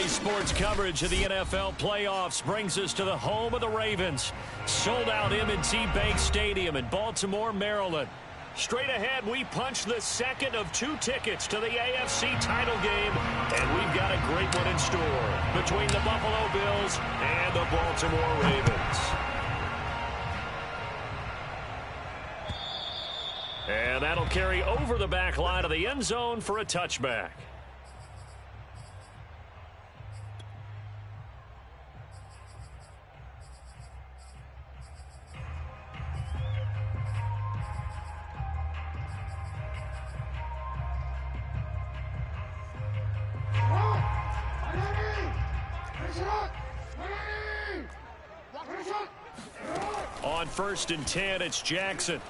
Sports coverage of the NFL playoffs brings us to the home of the Ravens. Sold out M&T Bank Stadium in Baltimore, Maryland. Straight ahead, we punch the second of 2 tickets to the AFC title game, and we've got a great one in store between the Buffalo Bills and the Baltimore Ravens. And that'll carry over the back line of the end zone for a touchback. On 1st and 10, it's Jackson.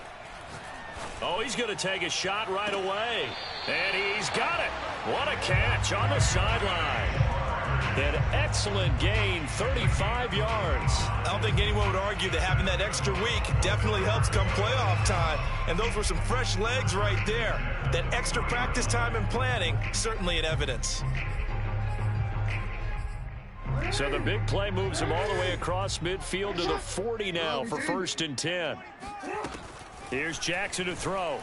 Oh, he's going to take a shot right away. And he's got it. What a catch on the sideline. An excellent gain, 35 yards. I don't think anyone would argue that having that extra week definitely helps come playoff time. And those were some fresh legs right there. That extra practice time and planning, certainly in evidence. So the big play moves him all the way across midfield to the 40 now for 1st and 10. Here's Jackson to throw.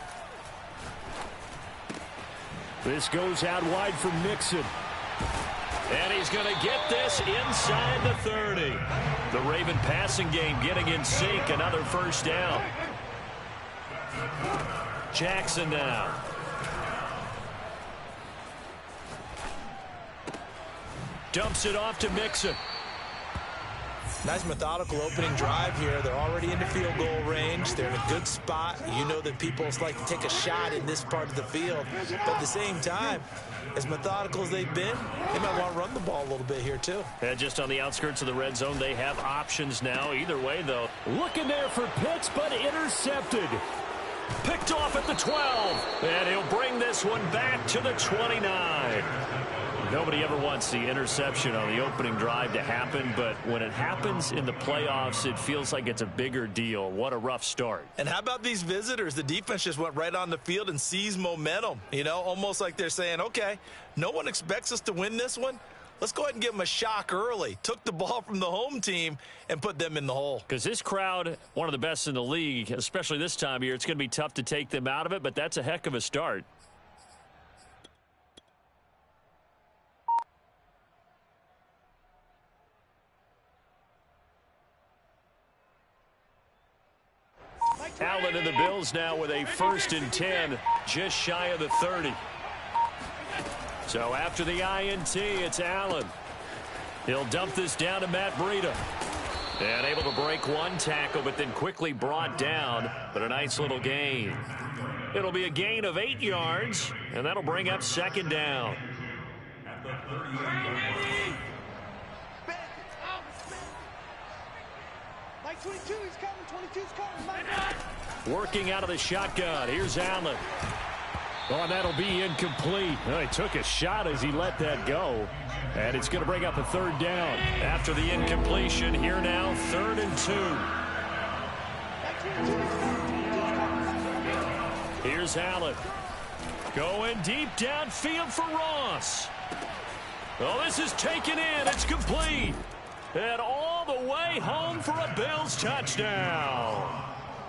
This goes out wide for Mixon. And he's going to get this inside the 30. The Raven passing game getting in sync. Another first down. Jackson now. Dumps it off to Mixon. Nice methodical opening drive here. They're already in the field goal range. They're in a good spot. You know that people like to take a shot in this part of the field. But at the same time, as methodical as they've been, they might want to run the ball a little bit here too. And just on the outskirts of the red zone, they have options now. Either way, though. Looking there for Pitts, but intercepted. Picked off at the 12. And he'll bring this one back to the 29. Nobody ever wants the interception on the opening drive to happen, but when it happens in the playoffs, it feels like it's a bigger deal. What a rough start. And how about these visitors? The defense just went right on the field and seized momentum, you know, almost like they're saying, okay, no one expects us to win this one. Let's go ahead and give them a shock early. Took the ball from the home team and put them in the hole. Because this crowd, one of the best in the league, especially this time of year, it's going to be tough to take them out of it, but that's a heck of a start. Allen and the Bills now with a 1st and 10, just shy of the 30. So after the INT, it's Allen. He'll dump this down to Matt Breida. And able to break one tackle, but then quickly brought down. But a nice little gain. It'll be a gain of 8 yards, and that'll bring up 2nd down. Mike 22, he's coming. 22's coming. Working out of the shotgun. Here's Allen. Oh, and that'll be incomplete. Well, he took a shot as he let that go. And it's going to bring up a 3rd down. After the incompletion, here now, 3rd and 2. Here's Allen. Going deep downfield for Ross. Oh, this is taken in. It's complete. And all the way home for a Bills touchdown.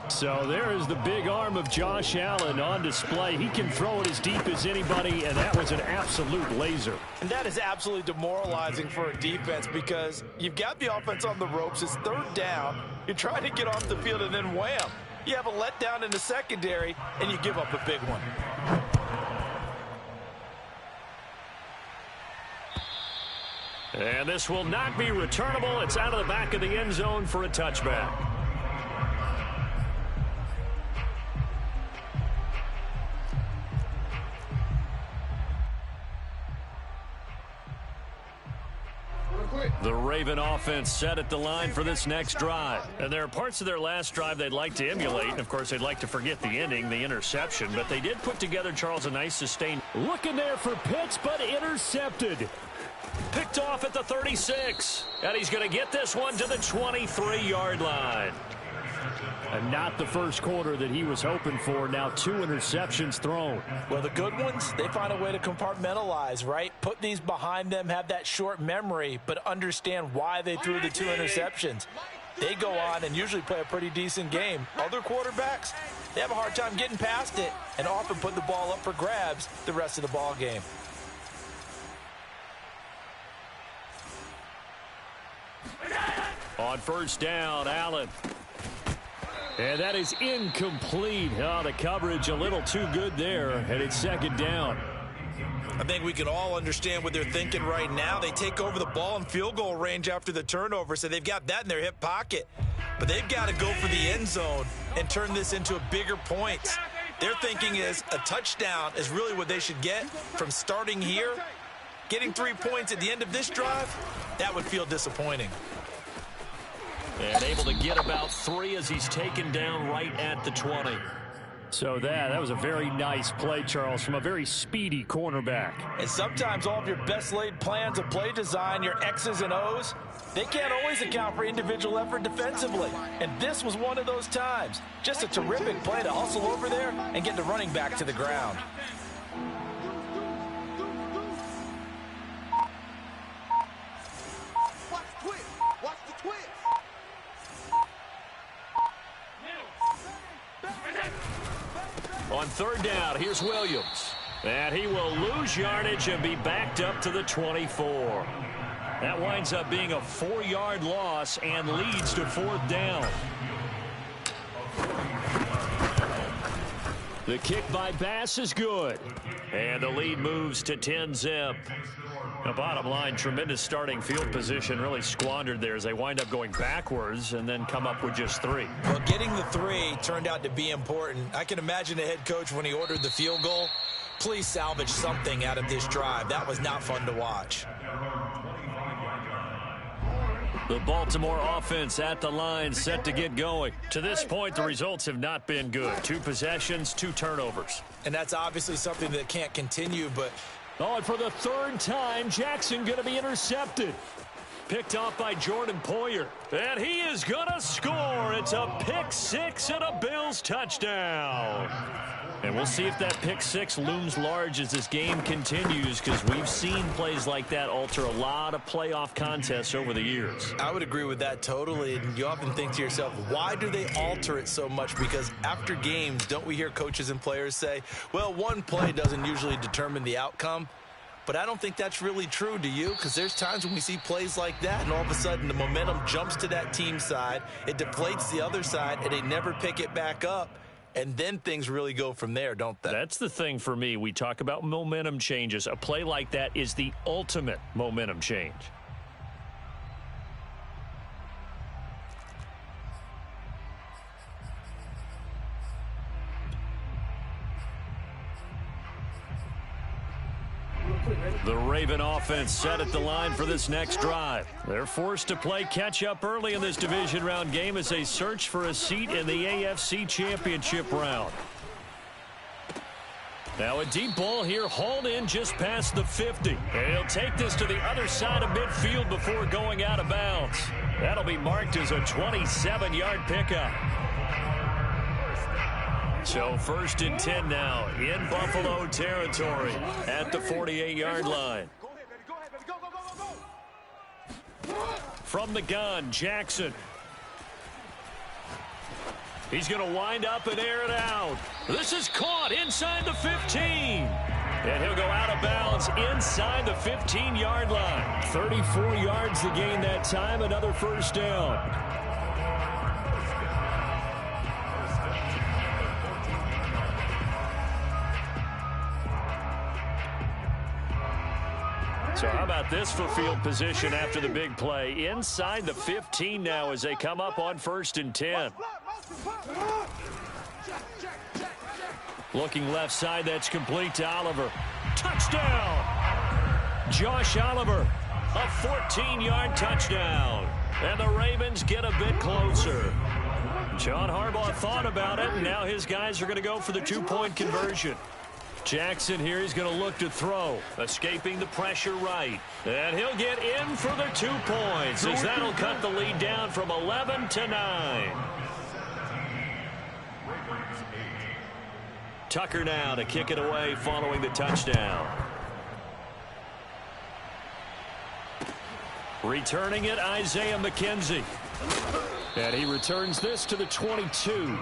So there is the big arm of Josh Allen on display. He can throw it as deep as anybody, and that was an absolute laser. And that is absolutely demoralizing for a defense because you've got the offense on the ropes. It's 3rd down. You're trying to get off the field, and then wham. You have a letdown in the secondary, and you give up a big one. And this will not be returnable. It's out of the back of the end zone for a touchback. The Raven offense set at the line for this next drive. And there are parts of their last drive they'd like to emulate. And, of course, they'd like to forget the ending, the interception. But they did put together, Charles, a nice sustain. Looking there for Pitts, but intercepted. Picked off at the 36. And he's going to get this one to the 23-yard line. And not the first quarter that he was hoping for. Now 2 interceptions thrown. Well, the good ones, they find a way to compartmentalize, right? Put these behind them, have that short memory, but understand why they threw the 2 interceptions. They go on and usually play a pretty decent game. Other quarterbacks, they have a hard time getting past it and often put the ball up for grabs the rest of the ball game. On 1st down, Allen. And that is incomplete. Oh, the coverage a little too good there, and it's 2nd down. I think we can all understand what they're thinking right now. They take over the ball in field goal range after the turnover, so they've got that in their hip pocket. But they've got to go for the end zone and turn this into a bigger point. Their thinking is a touchdown is really what they should get from starting here. Getting 3 points at the end of this drive, that would feel disappointing. And able to get about 3 as he's taken down right at the 20. So that was a very nice play, Charles, from a very speedy cornerback. And sometimes all of your best laid plans of play design, your X's and O's, they can't always account for individual effort defensively. And this was one of those times. Just a terrific play to hustle over there and get the running back to the ground. On 3rd down, here's Williams. And he will lose yardage and be backed up to the 24. That winds up being a 4-yard loss and leads to 4th down. The kick by Bass is good. And the lead moves to 10-zip. The bottom line, tremendous starting field position, really squandered there as they wind up going backwards and then come up with just 3. Well, getting the 3 turned out to be important. I can imagine the head coach when he ordered the field goal. Please salvage something out of this drive. That was not fun to watch. The Baltimore offense at the line, set to get going. To this point, the results have not been good. 2 possessions, 2 turnovers. And that's obviously something that can't continue, but Oh, and for the third time, Jackson going to be intercepted. Picked off by Jordan Poyer. And he is going to score. It's a pick six and a Bills touchdown. And we'll see if that pick six looms large as this game continues, because we've seen plays like that alter a lot of playoff contests over the years. I would agree with that totally. And you often think to yourself, why do they alter it so much? Because after games, don't we hear coaches and players say, well, one play doesn't usually determine the outcome? But I don't think that's really true, do you? Because there's times when we see plays like that, and all of a sudden the momentum jumps to that team side, it deflates the other side, and they never pick it back up. And then things really go from there, don't they? That's the thing for me. We talk about momentum changes. A play like that is the ultimate momentum change. The Raven offense set at the line for this next drive. They're forced to play catch-up early in this division round game as they search for a seat in the AFC Championship round. Now a deep ball here, hauled in just past the 50. And he'll take this to the other side of midfield before going out of bounds. That'll be marked as a 27-yard pickup. So 1st and 10 now in Buffalo territory at the 48-yard line. From the gun, Jackson. He's going to wind up and air it out. This is caught inside the 15. And he'll go out of bounds inside the 15-yard line. 34 yards to gain that time, another first down. So how about this for field position after the big play? Inside the 15 now as they come up on 1st and 10. Looking left side, that's complete to Oliver. Touchdown! Josh Oliver, a 14-yard touchdown. And the Ravens get a bit closer. John Harbaugh thought about it, and now his guys are going to go for the two-point conversion. Jackson here, he's going to look to throw. Escaping the pressure right. And he'll get in for the 2 points, as that'll cut the lead down from 11 to 9. Tucker now to kick it away following the touchdown. Returning it, Isaiah McKenzie. And he returns this to the 22.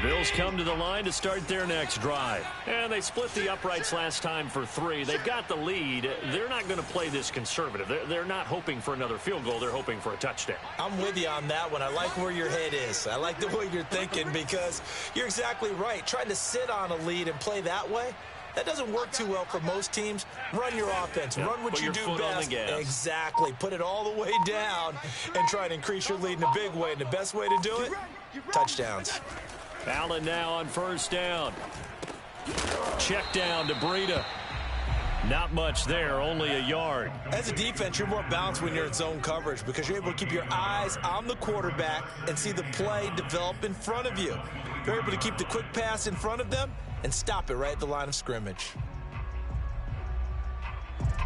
Bills come to the line to start their next drive. And they split the uprights last time for 3. They've got the lead. They're not going to play this conservative. They're not hoping for another field goal. They're hoping for a touchdown. I'm with you on that one. I like where your head is. I like the way you're thinking, because you're exactly right. Trying to sit on a lead and play that way, that doesn't work too well for most teams. Run your offense. Yep. Run what you do best. Exactly. Put it all the way down and try to increase your lead in a big way. And the best way to do it, touchdowns. Allen now on 1st down. Check down to Breida. Not much there, only a yard. As a defense, you're more balanced when you're in zone coverage, because you're able to keep your eyes on the quarterback and see the play develop in front of you. You're able to keep the quick pass in front of them and stop it right at the line of scrimmage.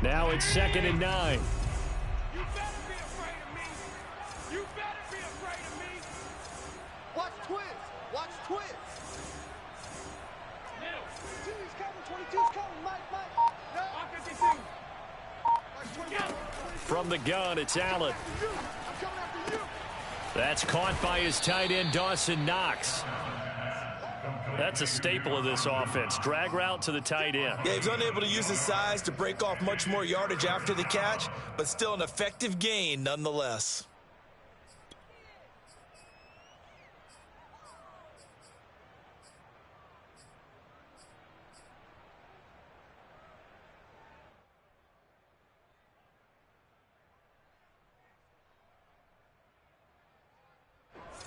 Now it's 2nd and 9. You better be afraid of me. You better be afraid of me. Watch twist. Watch twist. 22's coming. 22's coming. Mike. From the gun, it's Allen. That's caught by his tight end, Dawson Knox. That's a staple of this offense. Drag route to the tight end. Yeah, he's unable to use his size to break off much more yardage after the catch, but still an effective gain nonetheless.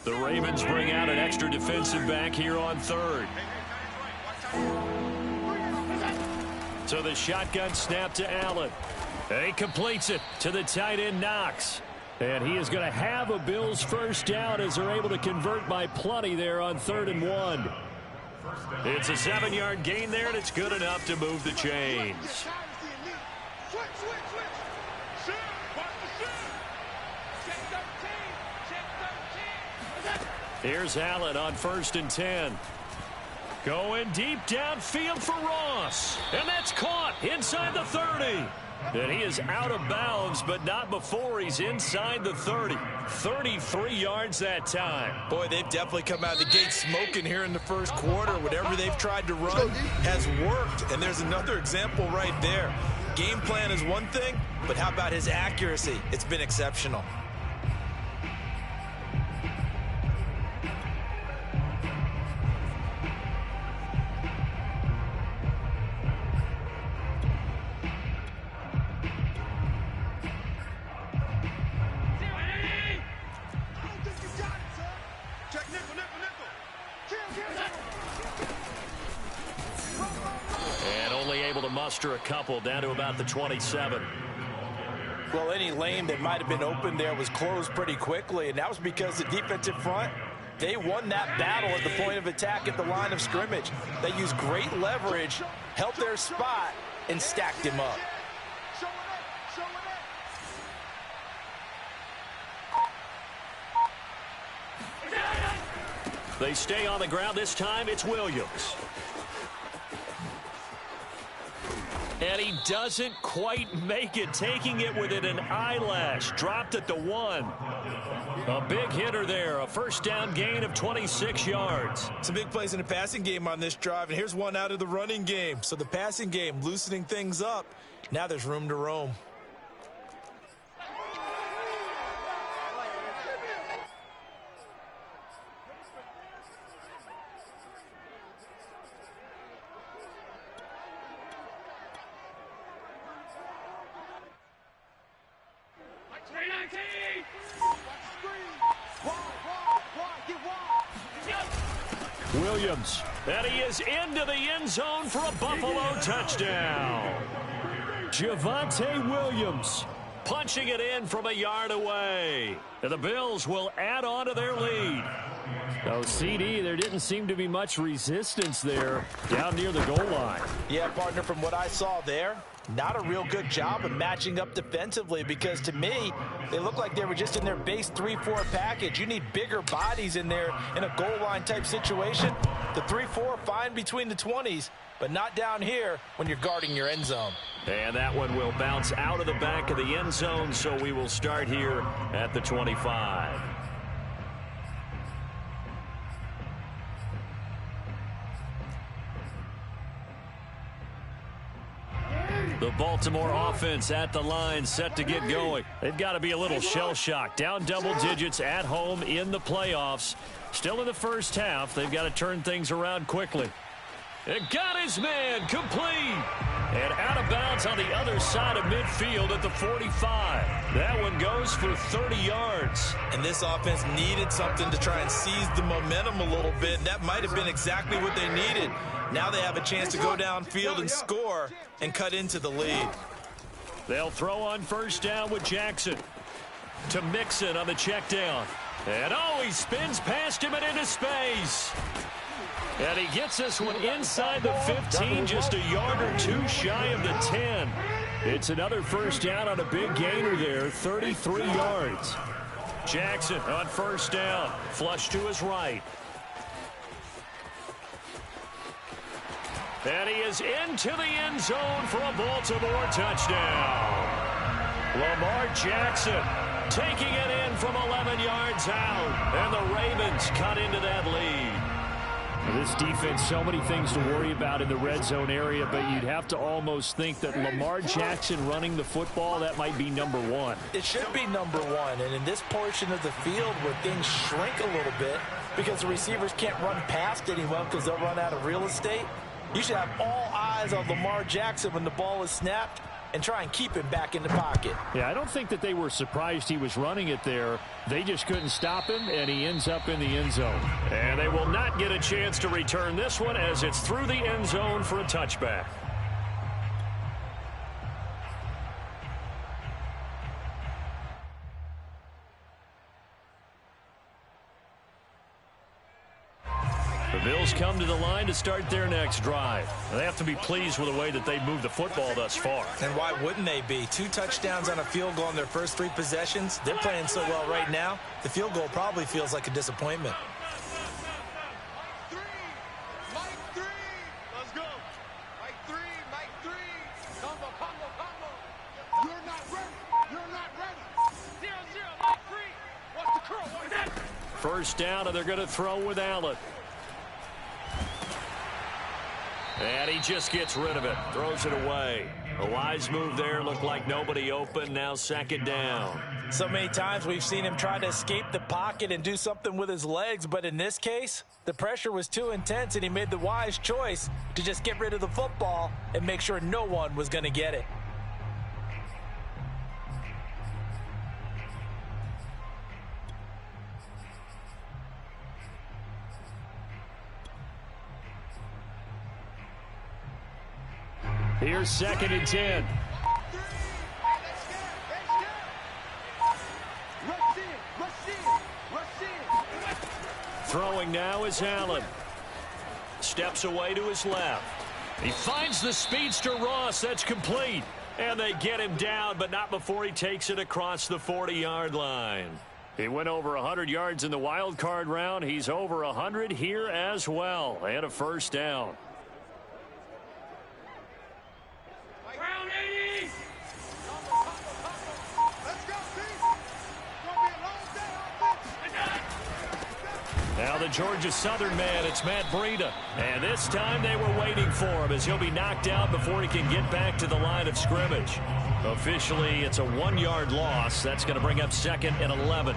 The Ravens bring out an extra defensive back here on 3rd. So the shotgun snap to Allen. And he completes it to the tight end, Knox. And he is going to have a Bills first down as they're able to convert by plenty there on 3rd and 1. It's a 7-yard gain there, and it's good enough to move the chains. Here's Allen on 1st and 10. Going deep downfield for Ross. And that's caught inside the 30. And he is out of bounds, but not before he's inside the 30. 33 yards that time. Boy, they've definitely come out of the gate smoking here in the first quarter. Whatever they've tried to run has worked. And there's another example right there. Game plan is one thing, but how about his accuracy? It's been exceptional. Muster a couple down to about the 27. Well, any lane that might have been open there was closed pretty quickly, and that was because the defensive front, they won that battle at the point of attack at the line of scrimmage. They used great leverage, held their spot, and stacked him up. They stay on the ground. This time it's Williams. And he doesn't quite make it, taking it within an eyelash. Dropped at the 1. A big hitter there, a first down gain of 26 yards. Some big plays in the passing game on this drive, and here's one out of the running game. So the passing game loosening things up. Now there's room to roam. Williams, and he is into the end zone for a Buffalo touchdown. Javonte Williams punching it in from a yard away. And the Bills will add on to their lead. Oh, CD, there didn't seem to be much resistance there down near the goal line. Yeah, partner, from what I saw there, not a real good job of matching up defensively, because to me, they look like they were just in their base 3-4 package. You need bigger bodies in there in a goal line type situation. The 3-4 fine between the 20s, but not down here when you're guarding your end zone. And that one will bounce out of the back of the end zone, so we will start here at the 25. The Baltimore offense at the line, set to get going. They've got to be a little shell-shocked. Down double digits at home in the playoffs. Still in the first half. They've got to turn things around quickly. It got his man complete. And out of bounds on the other side of midfield at the 45. That one goes for 30 yards. And this offense needed something to try and seize the momentum a little bit. And that might have been exactly what they needed. Now they have a chance to go downfield and score and cut into the lead. They'll throw on first down with Jackson. To Mixon on the check down. And oh, he spins past him and into space. And he gets this one inside the 15, just a yard or two shy of the 10. It's another first down on a big gainer there, 33 yards. Jackson on first down, flush to his right. And he is into the end zone for a Baltimore touchdown. Lamar Jackson taking it in from 11 yards out. And the Ravens cut into that lead. This defense, so many things to worry about in the red zone area, but you'd have to almost think that Lamar Jackson running the football, that might be number one. It should be number one, and in this portion of the field where things shrink a little bit because the receivers can't run past anyone because they'll run out of real estate, you should have all eyes on Lamar Jackson when the ball is snapped and try and keep him back in the pocket. Yeah, I don't think that they were surprised he was running it there. They just couldn't stop him, and he ends up in the end zone. And they will not get a chance to return this one as it's through the end zone for a touchback. Bills come to the line to start their next drive. They have to be pleased with the way that they've moved the football thus far. And why wouldn't they be? 2 touchdowns on a field goal in their first 3 possessions. They're playing so well right now, the field goal probably feels like a disappointment. First down, and they're going to throw with Allen. And he just gets rid of it. Throws it away. A wise move there. Looked like nobody open. Now second down. So many times we've seen him try to escape the pocket and do something with his legs. But in this case, the pressure was too intense, and he made the wise choice to just get rid of the football and make sure no one was going to get it. Here's second and 10. Throwing now is Allen. Steps away to his left. He finds the speedster Ross. That's complete. And they get him down, but not before he takes it across the 40-yard line. He went over 100 yards in the wild card round. He's over 100 here as well. And a first down. Now the Georgia Southern man, it's Matt Breida. And this time they were waiting for him as he'll be knocked out before he can get back to the line of scrimmage. Officially, it's a 1-yard loss. That's going to bring up second and 11.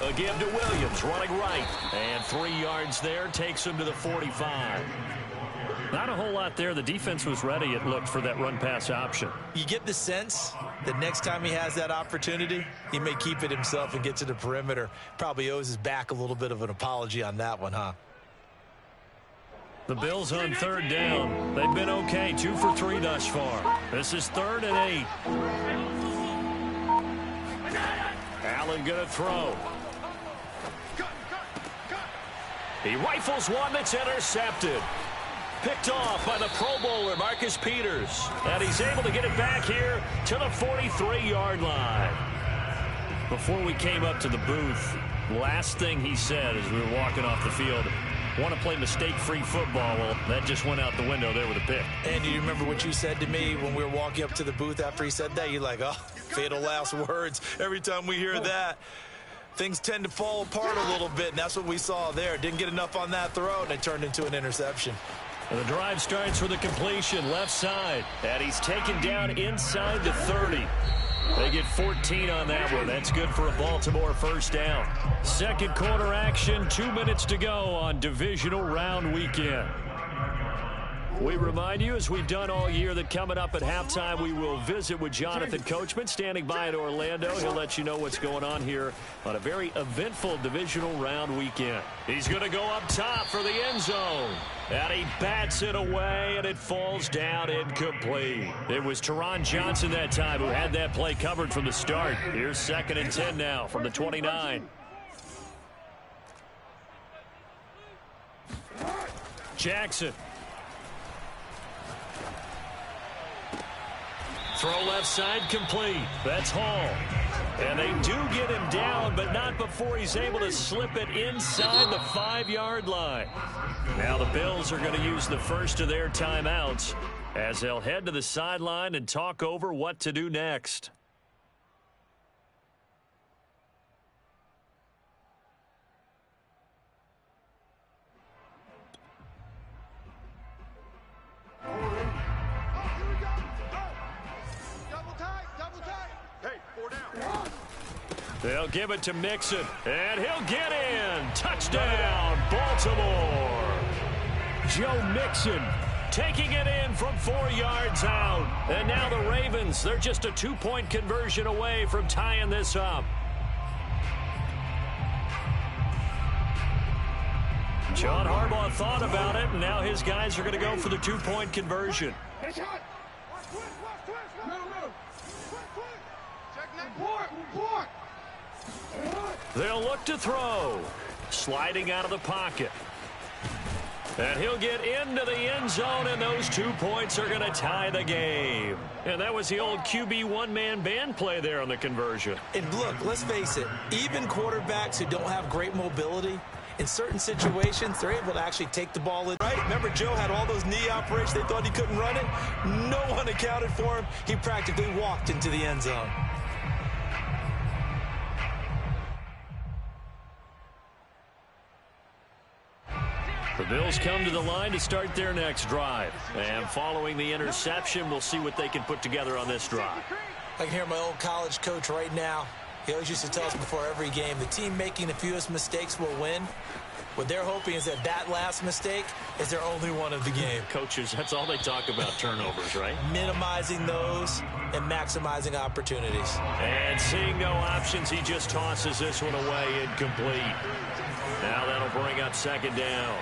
A give to Williams, running right. And 3 yards there, takes him to the 45. Not a whole lot there. The defense was ready, it looked, for that run-pass option. You get the sense that next time he has that opportunity, he may keep it himself and get to the perimeter. Probably owes his back a little bit of an apology on that one, huh? The Bills on third down. They've been okay, 2 for 3 thus far. This is 3rd and 8. Allen going to throw. He rifles one that's intercepted. Picked off by the Pro Bowler, Marcus Peters. And he's able to get it back here to the 43-yard line. Before we came up to the booth, last thing he said as we were walking off the field, want to play mistake-free football. Well, that just went out the window there with a pick. And you remember what you said to me when we were walking up to the booth after he said that? You're like, oh, fatal last words. Every time we hear that, things tend to fall apart a little bit, and that's what we saw there. Didn't get enough on that throw, and it turned into an interception. And the drive starts with a completion left side, and he's taken down inside the 30. They get 14 on that one. That's good for a Baltimore first down. Second quarter action, 2 minutes to go on divisional round weekend. We remind you, as we've done all year, that coming up at halftime, we will visit with Jonathan Coachman, standing by in Orlando. He'll let you know what's going on here on a very eventful divisional round weekend. He's going to go up top for the end zone. And he bats it away, and it falls down incomplete. It was Teron Johnson that time who had that play covered from the start. Here's 2nd and 10 now from the 29. Jackson. Throw left side complete. That's Hall. And they do get him down, but not before he's able to slip it inside the 5-yard line. Now the Bills are going to use the first of their timeouts as they'll head to the sideline and talk over what to do next. They'll give it to Mixon, and he'll get in. Touchdown, Baltimore. Joe Mixon taking it in from 4 yards out. And now the Ravens, they're just a 2-point conversion away from tying this up. John Harbaugh thought about it, and now his guys are going to go for the two-point conversion. They'll look to throw. Sliding out of the pocket. And he'll get into the end zone, and those 2 points are going to tie the game. And that was the old QB one-man band play there on the conversion. And look, let's face it, even quarterbacks who don't have great mobility, in certain situations, they're able to actually take the ball in. Right? Remember, Joe had all those knee operations. They thought he couldn't run it. No one accounted for him. He practically walked into the end zone. The Bills come to the line to start their next drive. And following the interception, we'll see what they can put together on this drive. I can hear my old college coach right now. He always used to tell us before every game, the team making the fewest mistakes will win. What they're hoping is that that last mistake is their only one of the game. Coaches, that's all they talk about, turnovers, right? Minimizing those and maximizing opportunities. And seeing no options, he just tosses this one away incomplete. Now that'll bring up second down.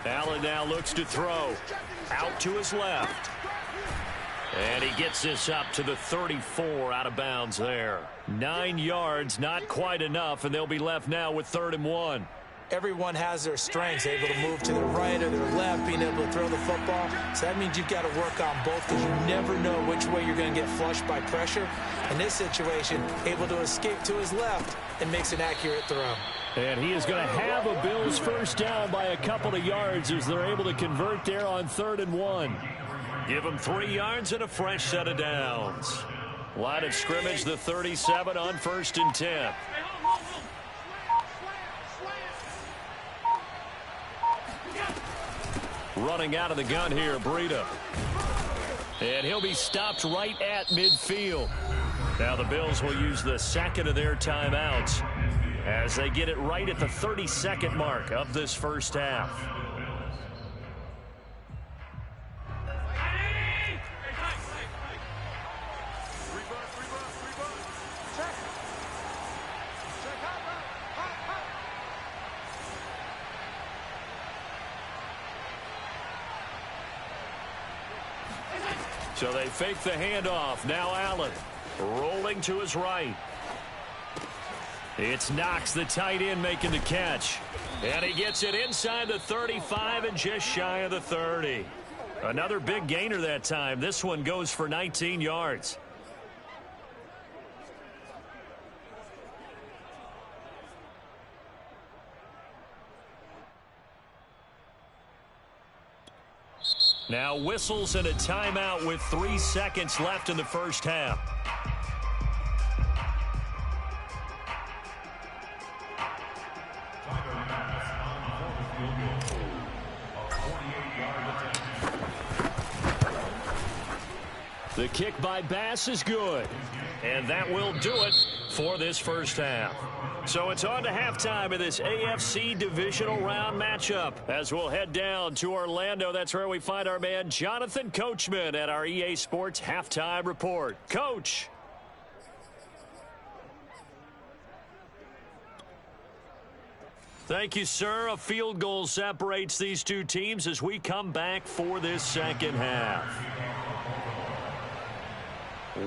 Allen now looks to throw. Out to his left. And he gets this up to the 34, out of bounds there. 9 yards, not quite enough, and they'll be left now with 3rd and 1. Everyone has their strengths, able to move to their right or their left, being able to throw the football. So that means you've got to work on both, because you never know which way you're going to get flushed by pressure. In this situation, able to escape to his left and makes an accurate throw. And he is going to have a Bills first down by a couple of yards as they're able to convert there on 3rd and 1. Give him 3 yards and a fresh set of downs. Line of scrimmage, the 37 on 1st and 10. Running out of the gun here, Breida. And he'll be stopped right at midfield. Now the Bills will use the second of their timeouts as they get it right at the 32nd mark of this first half. So they fake the handoff. Now Allen rolling to his right. It's Knox, the tight end, making the catch. And he gets it inside the 35 and just shy of the 30. Another big gainer that time. This one goes for 19 yards. Now whistles and a timeout with 3 seconds left in the first half. The kick by Bass is good. And that will do it for this first half. So it's on to halftime of this AFC divisional round matchup as we'll head down to Orlando. That's where we find our man Jonathan Coachman at our EA Sports Halftime Report. Coach. Thank you, sir. A field goal separates these two teams as we come back for this second half.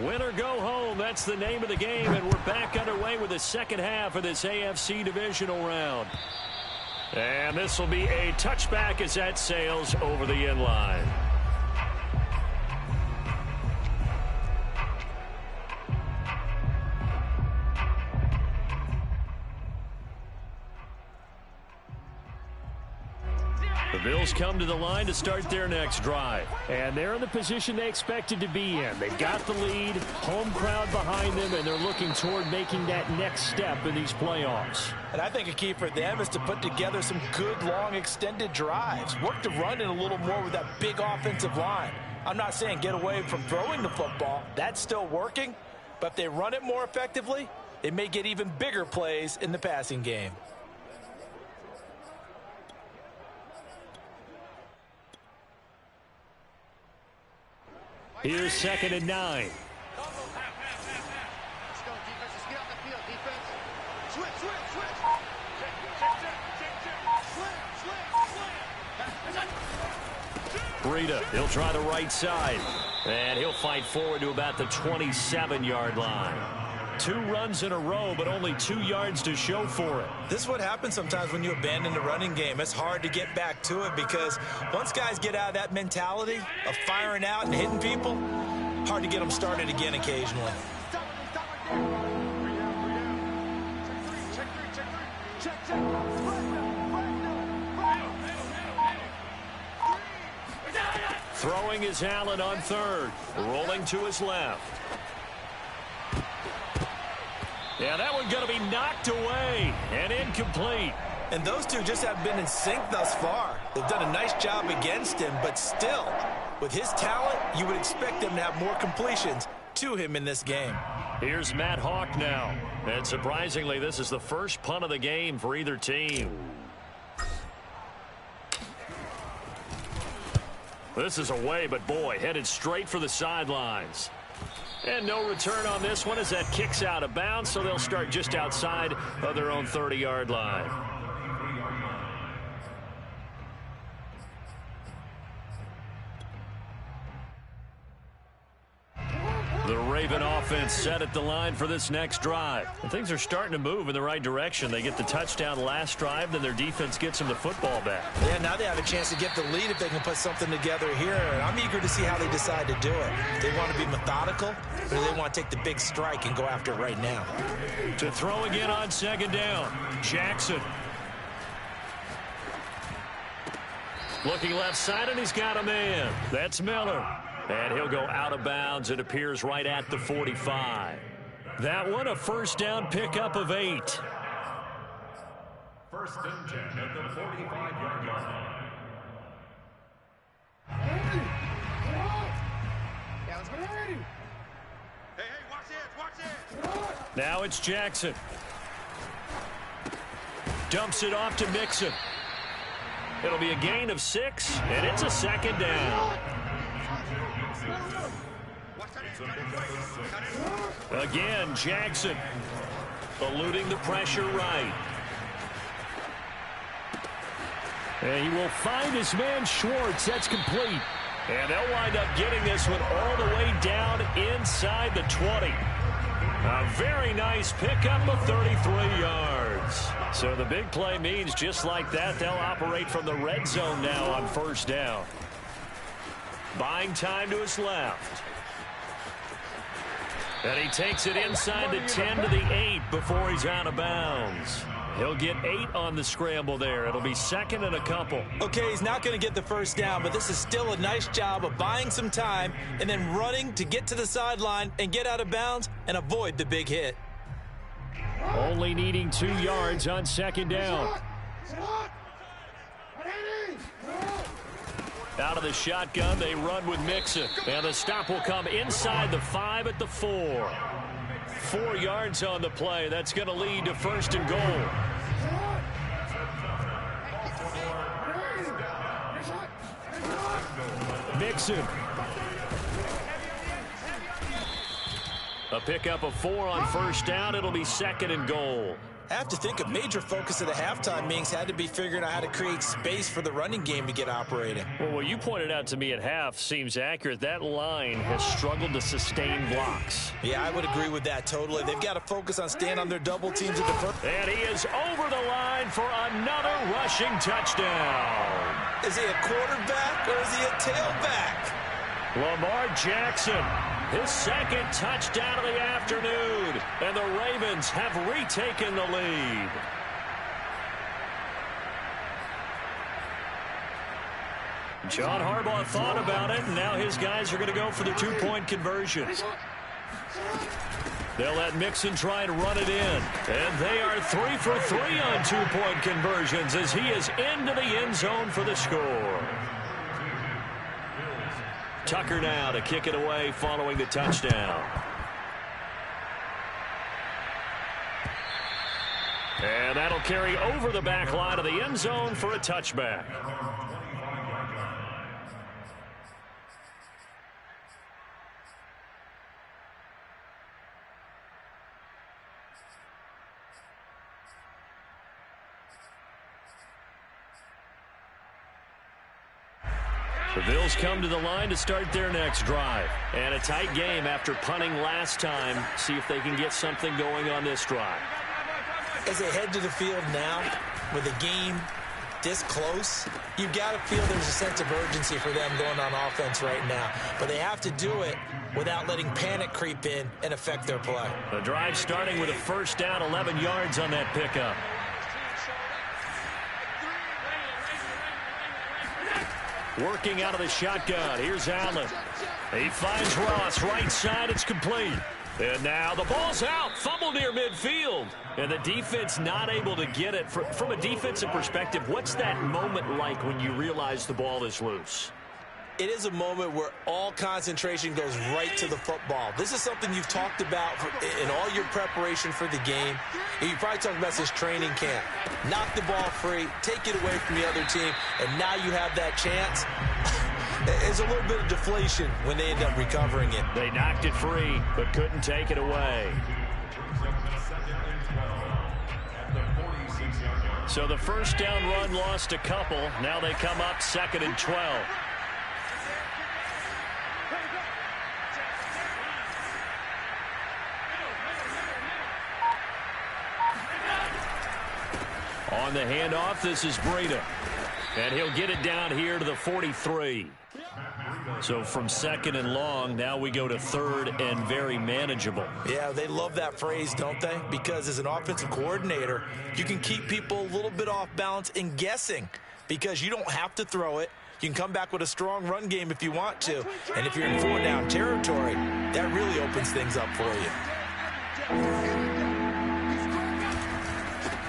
Win or go home, that's the name of the game, and we're back underway with the second half of this AFC divisional round. And this will be a touchback as that sails over the end line. The Bills come to the line to start their next drive. And they're in the position they expected to be in. They've got the lead, home crowd behind them, and they're looking toward making that next step in these playoffs. And I think a key for them is to put together some good, long, extended drives. Work to run it a little more with that big offensive line. I'm not saying get away from throwing the football. That's still working. But if they run it more effectively, they may get even bigger plays in the passing game. Here's 2nd and 9. Let's go, defense. Let's get out the field, defense. Switch. Check. Breida, he'll try the right side. And he'll fight forward to about the 27-yard line. 2 runs in a row, but only 2 yards to show for it. This is what happens sometimes when you abandon the running game. It's hard to get back to it because once guys get out of that mentality of firing out and hitting people, hard to get them started again occasionally. Stop right there. Check. Throwing is Allen on 3rd. Rolling to his left. Yeah, that one's going to be knocked away and incomplete. And those two just have been in sync thus far. They've done a nice job against him, but still, with his talent, you would expect them to have more completions to him in this game. Here's Matt Hawk now. And surprisingly, this is the first punt of the game for either team. This is away, but boy, headed straight for the sidelines. And no return on this one as that kicks out of bounds, so they'll start just outside of their own 30-yard line. The Raven offense set at the line for this next drive. And things are starting to move in the right direction. They get the touchdown last drive, then their defense gets them the football back. Yeah, now they have a chance to get the lead if they can put something together here. And I'm eager to see how they decide to do it. They want to be methodical, or do they want to take the big strike and go after it right now? To throw again on 2nd down, Jackson. Looking left side, and he's got a man. That's Miller. And he'll go out of bounds. It appears right at the 45. That one a first down pickup of 8. 1st and 10 at the 45-yard line. Yeah, let's go. Hey, watch it. Now it's Jackson. Dumps it off to Mixon. It'll be a gain of 6, and it's a 2nd down. Again, Jackson eluding the pressure right. And he will find his man Schwartz. That's complete. And they'll wind up getting this one all the way down inside the 20. A very nice pickup of 33 yards. So the big play means just like that, they'll operate from the red zone now on 1st down. Buying time to his left. And he takes it inside the 10 to the 8 before he's out of bounds. He'll get 8 on the scramble there. It'll be 2nd and a couple. Okay, he's not going to get the first down, but this is still a nice job of buying some time and then running to get to the sideline and get out of bounds and avoid the big hit. Only needing 2 yards on 2nd down. Out of the shotgun, they run with Mixon. And the stop will come inside the 5 at the 4. 4 yards on the play. That's going to lead to 1st and goal. Mixon. A pickup of 4 on 1st down. It'll be 2nd and goal. I have to think a major focus of the halftime meetings had to be figuring out how to create space for the running game to get operating. Well, what you pointed out to me at half seems accurate. That line has struggled to sustain blocks. Yeah, I would agree with that totally. They've got to focus on staying on their double teams at the first. And he is over the line for another rushing touchdown. Is he a quarterback or is he a tailback? Lamar Jackson, his 2nd touchdown of the afternoon. And the Ravens have retaken the lead. John Harbaugh thought about it, and now his guys are going to go for the 2-point conversions. They'll let Mixon try and run it in. And they are 3 for 3 on 2-point conversions as he is into the end zone for the score. Tucker now to kick it away following the touchdown. And that'll carry over the back line of the end zone for a touchback. The Bills come to the line to start their next drive. And a tight game after punting last time. See if they can get something going on this drive. As they head to the field now, with the game this close, you've got to feel there's a sense of urgency for them going on offense right now. But they have to do it without letting panic creep in and affect their play. The drive starting with a first down, 11 yards on that pickup. Working out of the shotgun. Here's Allen. He finds Ross. Right side. It's complete. And now the ball's out. Fumble near midfield. And the defense not able to get it. From a defensive perspective, what's that moment like when you realize the ball is loose? It is a moment where all concentration goes right to the football. This is something you've talked about in all your preparation for the game. And you probably talked about this training camp. Knock the ball free, take it away from the other team, and now you have that chance. There's a little bit of deflation when they end up recovering it. They knocked it free, but couldn't take it away. So the first down run lost a couple. Now they come up 2nd and 12. On the handoff, this is Breida. And he'll get it down here to the 43. So from 2nd and long, now we go to 3rd and very manageable. Yeah, they love that phrase, don't they? Because as an offensive coordinator, you can keep people a little bit off balance and guessing because you don't have to throw it. You can come back with a strong run game if you want to. And if you're in 4-down territory, that really opens things up for you.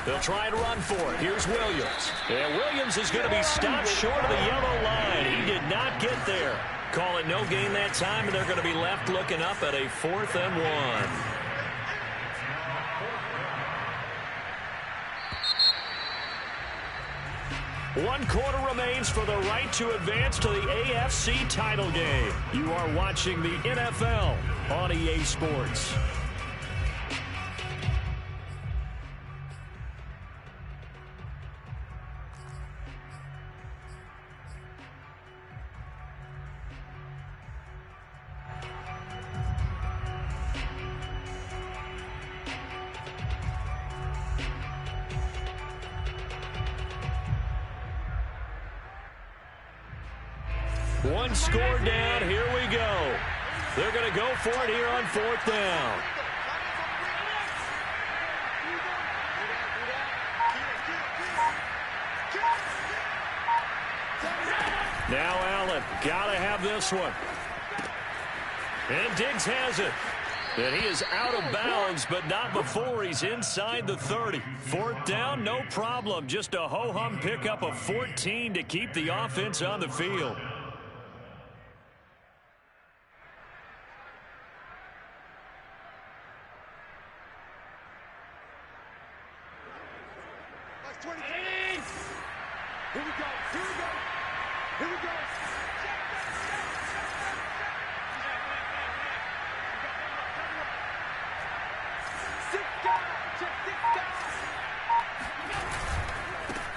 They'll try and run for it. Here's Williams. And Williams is going to be stopped short of the yellow line. He did not get there. Call it no gain that time, and they're going to be left looking up at a 4th and 1. 1 quarter remains for the right to advance to the AFC title game. You are watching the NFL on EA Sports. One score down. Here we go. They're going to go for it here on 4th down. Now Allen. Got to have this one. And Diggs has it. And he is out of bounds, but not before he's inside the 30. 4th down, no problem. Just a ho-hum pickup of 14 to keep the offense on the field.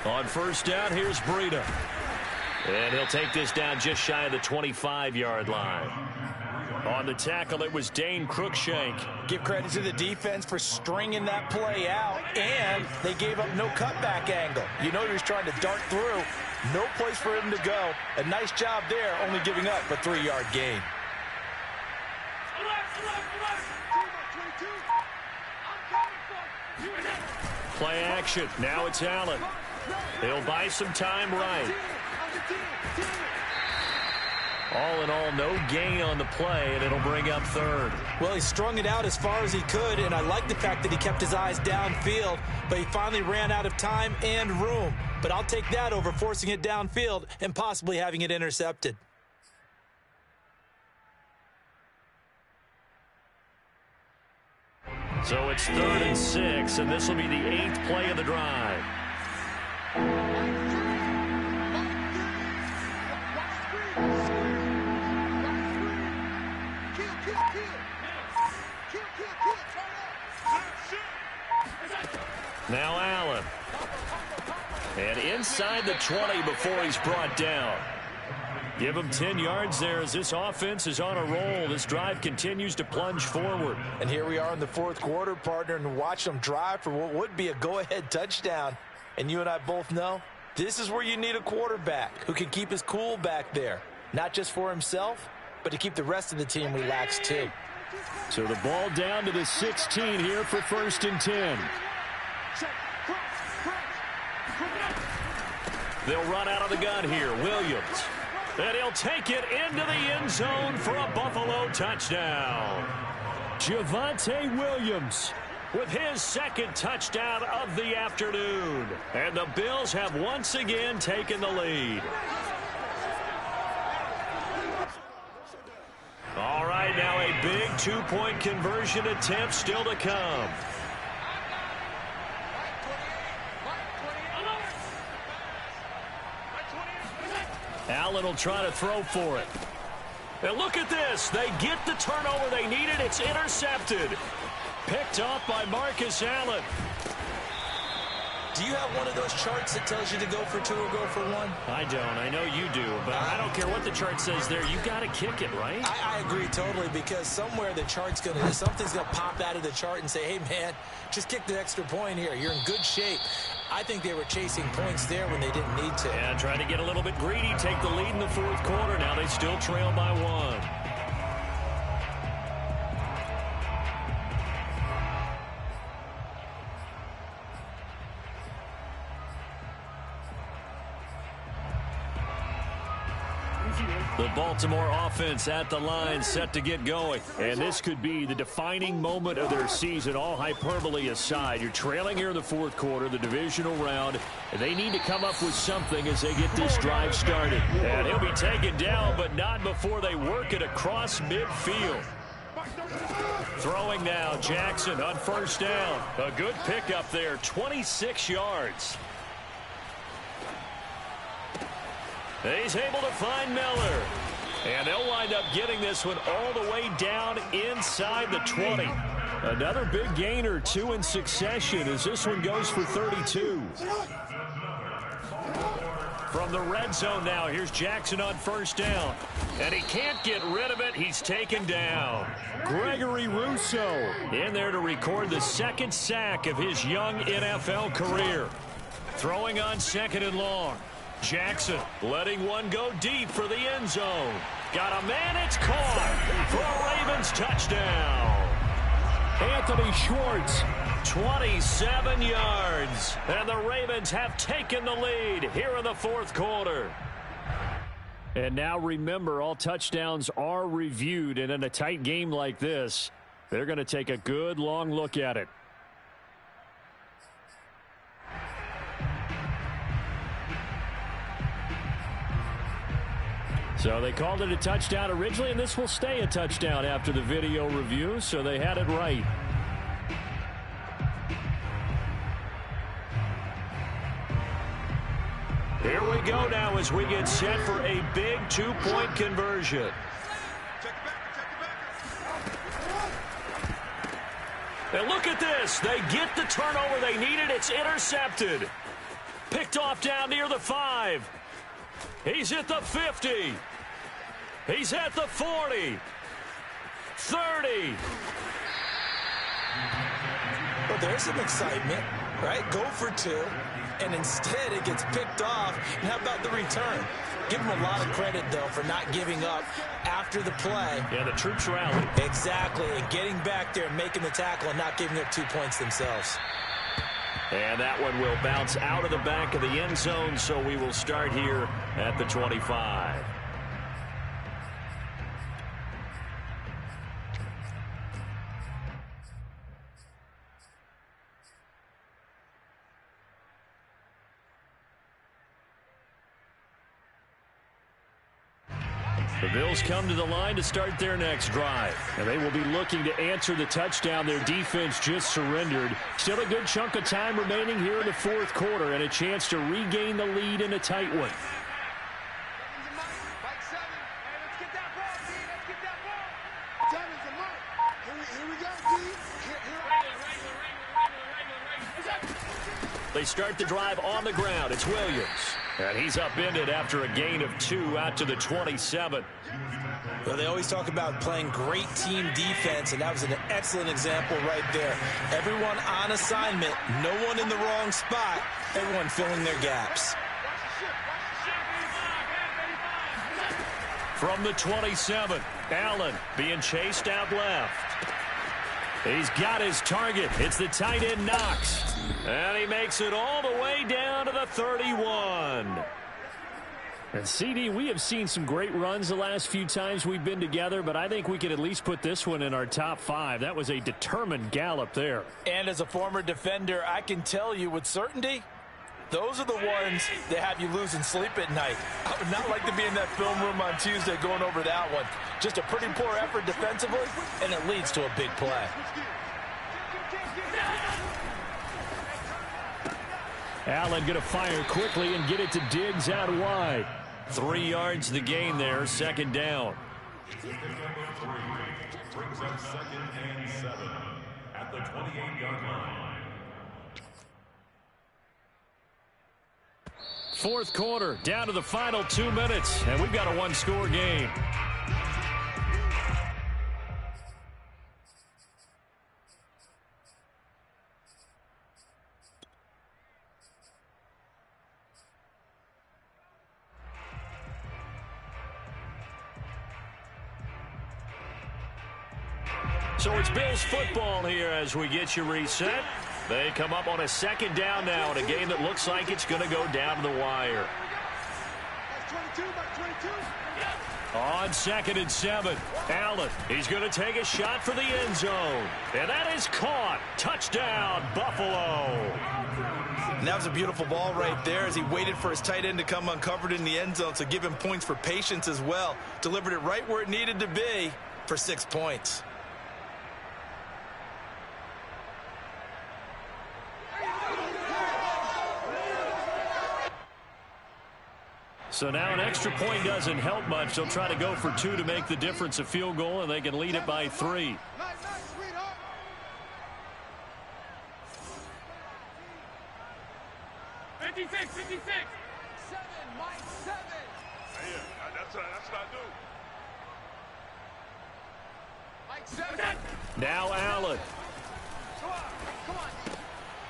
On 1st down, here's Breida. And he'll take this down just shy of the 25-yard line. On the tackle, it was Dane Cruikshank. Give credit to the defense for stringing that play out, and they gave up no cutback angle. You know he was trying to dart through. No place for him to go. A nice job there, only giving up a 3-yard gain. Play action. Now it's Allen. He'll buy some time right. All in all, no gain on the play, and it'll bring up 3rd. Well, he strung it out as far as he could, and I like the fact that he kept his eyes downfield, but he finally ran out of time and room. But I'll take that over forcing it downfield and possibly having it intercepted. So it's 3rd and 6, and this will be the 8th play of the drive. Now Allen. And inside the 20 before he's brought down. Give him 10 yards there as this offense is on a roll. This drive continues to plunge forward. And here we are in the fourth quarter, partner, and watch them drive for what would be a go-ahead touchdown. And you and I both know this is where you need a quarterback who can keep his cool back there, not just for himself, but to keep the rest of the team relaxed too. So the ball down to the 16 here for 1st and 10. They'll run out of the gun here. Williams. And he'll take it into the end zone for a Buffalo touchdown. Javonte Williams with his 2nd touchdown of the afternoon. And the Bills have once again taken the lead. All right, now a big 2-point conversion attempt still to come. Allen will try to throw for it. And look at this. They get the turnover they needed. It's intercepted. Picked off by Marcus Allen. Do you have one of those charts that tells you to go for 2 or go for 1? I don't. I know you do. But I don't care what the chart says there. You got to kick it, right? I agree totally, because somewhere the chart's something's going to pop out of the chart and say, hey, man, just kick the extra point here. You're in good shape. I think they were chasing points there when they didn't need to. Yeah, trying to get a little bit greedy, take the lead in the fourth quarter. Now they still trail by 1. The Baltimore offense at the line, set to get going. And this could be the defining moment of their season, all hyperbole aside. You're trailing here in the fourth quarter, the divisional round. And they need to come up with something as they get this drive started. And he'll be taken down, but not before they work it across midfield. Throwing now, Jackson on 1st down. A good pickup there, 26 yards. He's able to find Miller. And they'll wind up getting this one all the way down inside the 20. Another big gain or 2 in succession as this one goes for 32. From the red zone now, here's Jackson on 1st down. And he can't get rid of it. He's taken down. Gregory Rousseau in there to record the 2nd sack of his young NFL career. Throwing on 2nd and long. Jackson letting one go deep for the end zone. Got a man, it's caught for a Ravens touchdown. Anthony Schwartz, 27 yards. And the Ravens have taken the lead here in the fourth quarter. And now remember, all touchdowns are reviewed. And in a tight game like this, they're going to take a good long look at it. So they called it a touchdown originally, and this will stay a touchdown after the video review, so they had it right. Here we go now as we get set for a big 2-point conversion. And look at this. They get the turnover they needed. It's intercepted. Picked off down near the 5. He's at the 50. He's at the 40. 30. Well, there's some excitement, right? Go for 2, and instead it gets picked off. And how about the return? Give him a lot of credit, though, for not giving up after the play. Yeah, the troops rallied. Exactly, and getting back there and making the tackle and not giving up 2 points themselves. And that one will bounce out of the back of the end zone, so we will start here at the 25. The Bills come to the line to start their next drive. And they will be looking to answer the touchdown their defense just surrendered. Still a good chunk of time remaining here in the fourth quarter and a chance to regain the lead in a tight one. They start the drive on the ground. It's Williams. And he's upended after a gain of 2 out to the 27. Well, they always talk about playing great team defense, and that was an excellent example right there. Everyone on assignment, no one in the wrong spot, everyone filling their gaps. From the 27, Allen being chased out left. He's got his target. It's the tight end Knox. And he makes it all the way down to the 31. And CD, we have seen some great runs the last few times we've been together, but I think we could at least put this one in our top 5. That was a determined gallop there. And as a former defender, I can tell you with certainty, those are the ones that have you losing sleep at night. I would not like to be in that film room on Tuesday going over that one. Just a pretty poor effort defensively, and it leads to a big play. Allen going to fire quickly and get it to Diggs out wide. 3 yards the gain there, 2nd down. Brings up 2nd and 7 at the 28-yard line. 4th quarter, down to the final 2 minutes, and we've got a 1-score game. So it's Bills football here as we get you reset. They come up on a 2nd down now in a game that looks like it's going to go down to the wire. On 2nd and 7, Allen, he's going to take a shot for the end zone. And that is caught. Touchdown, Buffalo. And that was a beautiful ball right there as he waited for his tight end to come uncovered in the end zone, so give him points for patience as well. Delivered it right where it needed to be for 6 points. So now an extra point doesn't help much. They'll try to go for 2 to make the difference a field goal, and they can lead it by 3. 56. 7, Mike, 7. Yeah, that's what I do. Mike, 7. Now Allen. Come on.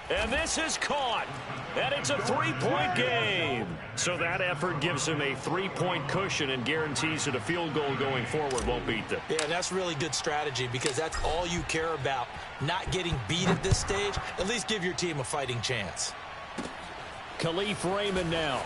And this is caught. And it's a 3-point game. So that effort gives him a 3-point cushion and guarantees that a field goal going forward won't beat them. Yeah, that's really good strategy because that's all you care about. Not getting beat at this stage. At least give your team a fighting chance. Khalif Raymond now.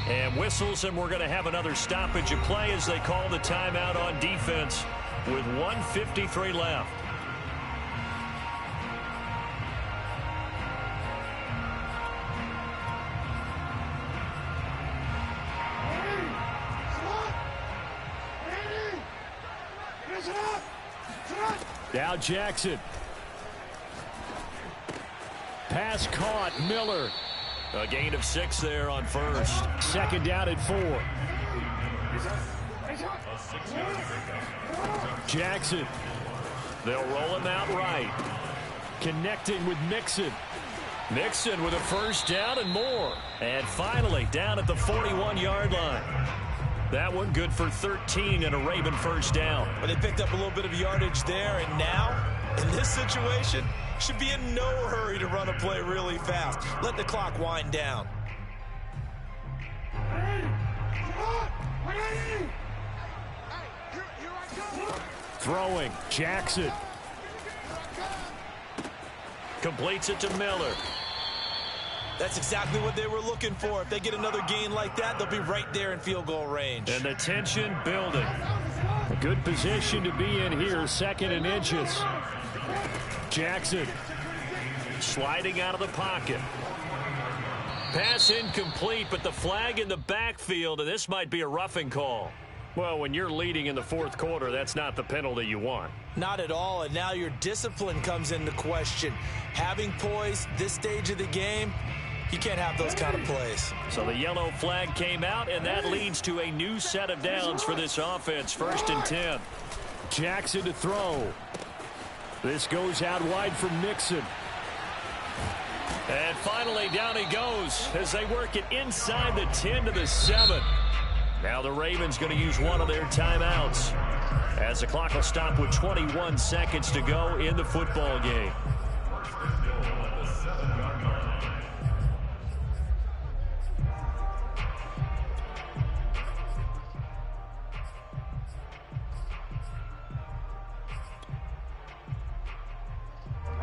And whistles, and we're going to have another stoppage of play as they call the timeout on defense with 1:53 left. Now Jackson. Pass caught. Miller. A gain of 6 there on first. 2nd down at 4. Jackson. They'll roll him out right. Connecting with Mixon. Mixon with a first down and more. And finally down at the 41-yard line. That one good for 13 and a Raven first down. But they picked up a little bit of yardage there, and now, in this situation, should be in no hurry to run a play really fast. Let the clock wind down. Throwing. Jackson. Completes it to Miller. That's exactly what they were looking for. If they get another gain like that, they'll be right there in field goal range. And the tension building. A good position to be in here, 2nd and inches. Jackson sliding out of the pocket. Pass incomplete, but the flag in the backfield, and this might be a roughing call. Well, when you're leading in the fourth quarter, that's not the penalty you want. Not at all, and now your discipline comes into question. Having poise this stage of the game, you can't have those kind of plays. So the yellow flag came out, and that leads to a new set of downs for this offense. 1st and 10. Jackson to throw. This goes out wide for Mixon. And finally, down he goes as they work it inside the 10 to the 7. Now the Ravens going to use one of their timeouts as the clock will stop with 21 seconds to go in the football game.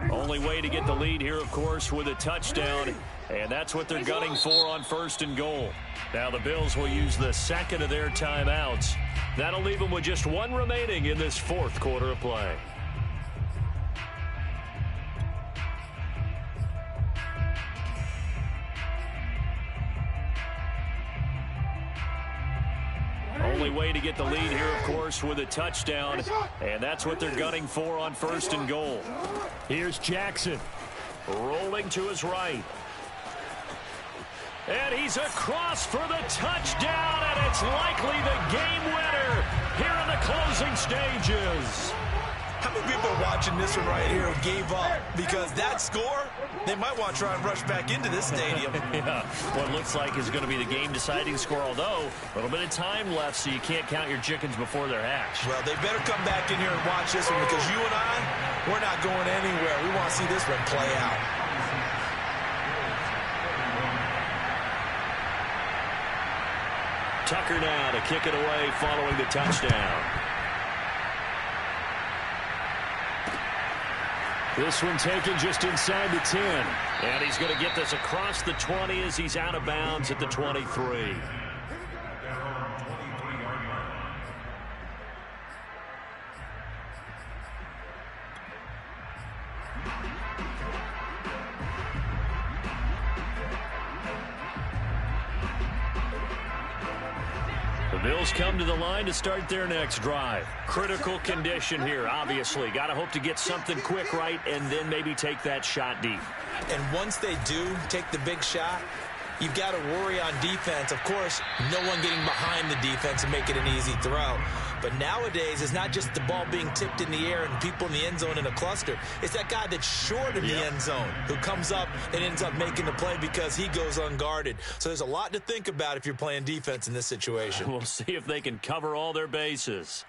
Only way to get the lead here, of course, with a touchdown, and that's what they're gunning for on 1st and goal. Now the Bills will use the second of their timeouts. That'll leave them with just one remaining in this fourth quarter of play. Only way to get the lead here, of course, with a touchdown, and that's what they're gunning for on 1st and goal. Here's Jackson. Rolling to his right. And he's across for the touchdown, and it's likely the game winner here in the closing stages. How many people are watching this one right here who gave up? Because that score, they might want to try and rush back into this stadium. Yeah, what looks like is going to be the game-deciding score, although a little bit of time left, so you can't count your chickens before they're hatched. Well, they better come back in here and watch this one, because you and I, we're not going anywhere. We want to see this one play out. Tucker now to kick it away following the touchdown. This one taken just inside the 10. And he's going to get this across the 20 as he's out of bounds at the 23. The Bills come to the line to start their next drive. Critical condition here, obviously. Got to hope to get something quick right and then maybe take that shot deep. And once they do take the big shot, you've got to worry on defense. Of course, no one getting behind the defense and make it an easy throw. But nowadays, it's not just the ball being tipped in the air and people in the end zone in a cluster. It's that guy that's short of the end zone who comes up and ends up making the play because he goes unguarded. So there's a lot to think about if you're playing defense in this situation. We'll see if they can cover all their bases.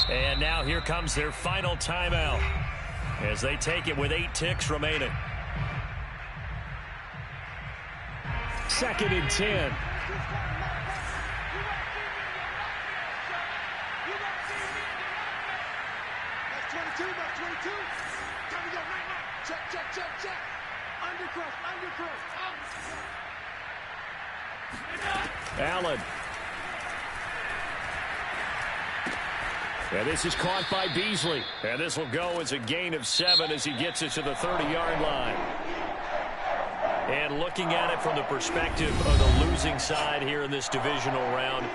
And now here comes their final timeout as they take it with 8 ticks remaining. 2nd and 10. That's 22, that's 22. Time to go right now. Check, check, check, check. Undercross, undercross. Allen. And this is caught by Beasley. And this will go as a gain of 7 as he gets it to the 30-yard line. And looking at it from the perspective of the losing side here in this divisional round,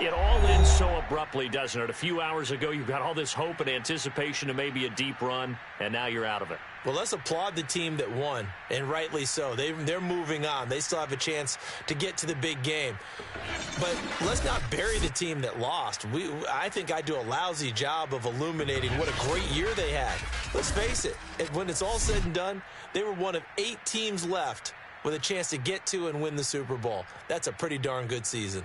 it all ends so abruptly, doesn't it? A few hours ago, you've got all this hope and anticipation of maybe a deep run, and now you're out of it. Well, let's applaud the team that won, and rightly so. They're moving on. They still have a chance to get to the big game. But let's not bury the team that lost. I think I do a lousy job of illuminating what a great year they had. Let's face it, when it's all said and done, they were one of 8 teams left with a chance to get to and win the Super Bowl. That's a pretty darn good season.